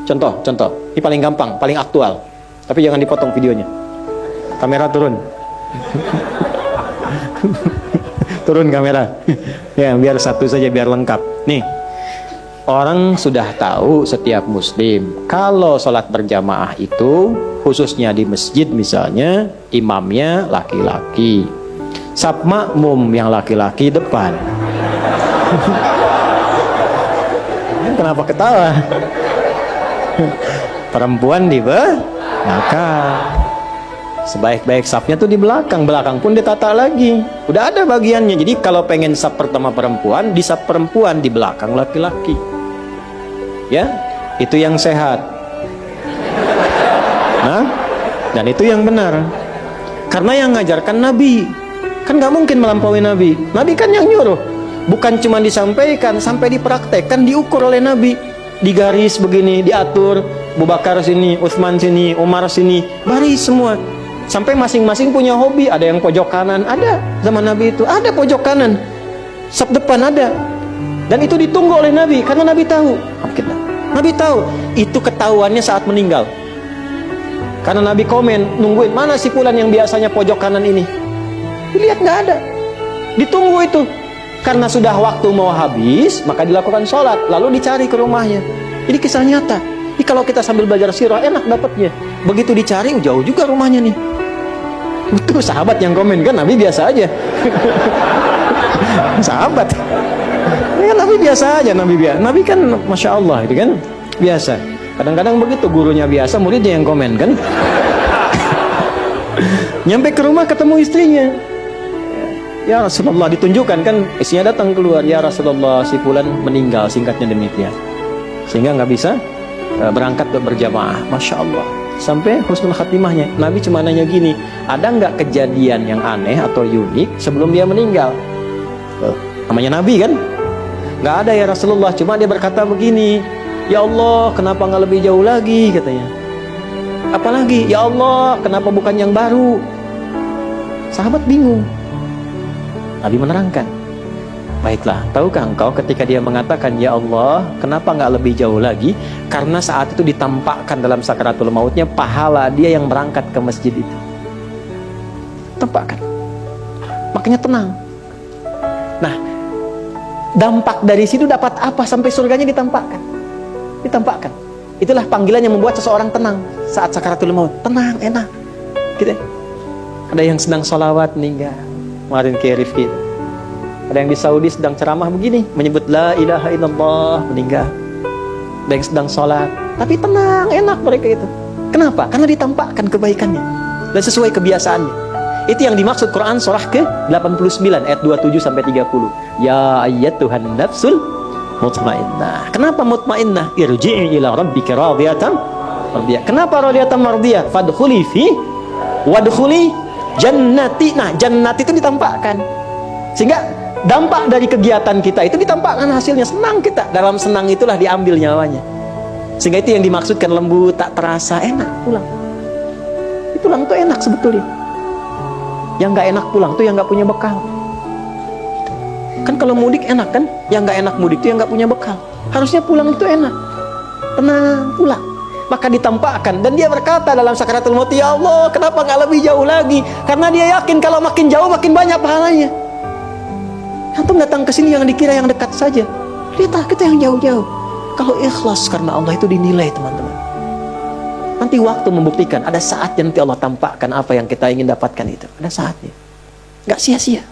Contoh. Ini paling gampang, paling aktual. Tapi jangan dipotong videonya. Kamera turun. Turun kamera. Ya, biar satu saja, biar lengkap. Nih, orang sudah tahu setiap muslim kalau sholat berjamaah itu, khususnya di masjid misalnya, imamnya laki-laki, saf makmum yang laki-laki depan. Kenapa ketawa? Perempuan di belakang. Sebaik-baik safnya tuh di belakang pun ditata lagi. Udah ada bagiannya. Jadi kalau pengen saf pertama perempuan, di saf perempuan, di belakang laki-laki. Ya, itu yang sehat. Nah, dan itu yang benar. Karena yang ngajarkan Nabi. Kan nggak mungkin melampaui Nabi. Nabi kan yang nyuruh. Bukan cuma disampaikan, sampai dipraktekkan, diukur oleh Nabi. Di garis begini, diatur. Abu Bakar sini, Utsman sini, Umar sini, baris semua. Sampai masing-masing punya hobi. Ada yang pojok kanan, ada zaman Nabi itu, ada pojok kanan, saf depan ada. Dan itu ditunggu oleh Nabi, karena Nabi tahu. Nabi tahu itu ketahuannya saat meninggal. Karena Nabi komen, nungguin mana si fulan yang biasanya pojok kanan ini. Dilihat nggak ada, ditunggu itu. Karena sudah waktu mau habis, maka dilakukan sholat, lalu dicari ke rumahnya. Ini kisah nyata. Jadi kalau kita sambil belajar sirah, enak dapatnya. Begitu dicari, jauh juga rumahnya nih. Itu sahabat yang komen, kan Nabi biasa aja. Sahabat. Ya, Nabi biasa aja, Nabi kan Masya Allah, itu kan biasa. Kadang-kadang begitu, gurunya biasa, muridnya yang komen kan. Nyampe ke rumah ketemu istrinya. Ya Rasulullah, ditunjukkan kan, istrinya datang keluar. Ya Rasulullah, si fulan meninggal, singkatnya demikian. Sehingga nggak bisa berangkat berjamaah. Masya Allah. Sampai husnul khatimahnya. Nabi cuma nanya gini, ada nggak kejadian yang aneh atau unik sebelum dia meninggal? Namanya Nabi kan? Nggak ada ya Rasulullah. Cuma dia berkata begini, ya Allah, kenapa nggak lebih jauh lagi, katanya. Apalagi, ya Allah, kenapa bukan yang baru? Sahabat bingung. Nabi menerangkan, baiklah, tahukah engkau ketika dia mengatakan ya Allah, kenapa nggak lebih jauh lagi? Karena saat itu ditampakkan dalam sakaratul mautnya pahala dia yang berangkat ke masjid itu. Tampakkan. Makanya tenang. Nah, dampak dari situ dapat apa sampai surganya ditampakkan? Ditampakkan. Itulah panggilan yang membuat seseorang tenang saat sakaratul maut. Tenang, enak. Gitu. Ada yang sedang sholawat meninggal. Kemarin ke Rifki. Ada yang di Saudi sedang ceramah begini, menyebut la ilaha illallah, meninggal. Ada yang sedang sholat, tapi tenang, enak mereka itu. Kenapa? Karena ditampakkan kebaikannya dan sesuai kebiasaannya. Itu yang dimaksud Quran surah ke-89 ayat 27 sampai 30. Ya ayyatuhan nafsul mutmainnah. Kenapa mutmainnah? Irji'i ila rabbika radiyatan mardiyah. Kenapa radiyatan mardiyah? Fadkhuli fi wadkhuli jannati. Nah, jannati itu ditampakkan. Sehingga dampak dari kegiatan kita itu ditampakkan hasilnya. Senang kita. Dalam senang itulah diambil nyawanya. Sehingga itu yang dimaksudkan lembut, tak terasa, enak pulang. Pulang itu enak sebetulnya. Yang nggak enak pulang tuh yang nggak punya bekal. Kan kalau mudik enak kan? Yang nggak enak mudik tuh yang nggak punya bekal. Harusnya pulang itu enak. Tenang, pulang. Maka ditampakkan. Dan dia berkata dalam sakaratul maut, ya Allah, kenapa nggak lebih jauh lagi? Karena dia yakin kalau makin jauh makin banyak pahalanya. Antum datang ke sini yang dikira yang dekat saja. Lihatlah kita yang jauh-jauh. Kalau ikhlas karena Allah itu dinilai, teman-teman. Nanti waktu membuktikan. Ada saatnya nanti Allah tampakkan apa yang kita ingin dapatkan itu. Ada saatnya. Nggak sia-sia.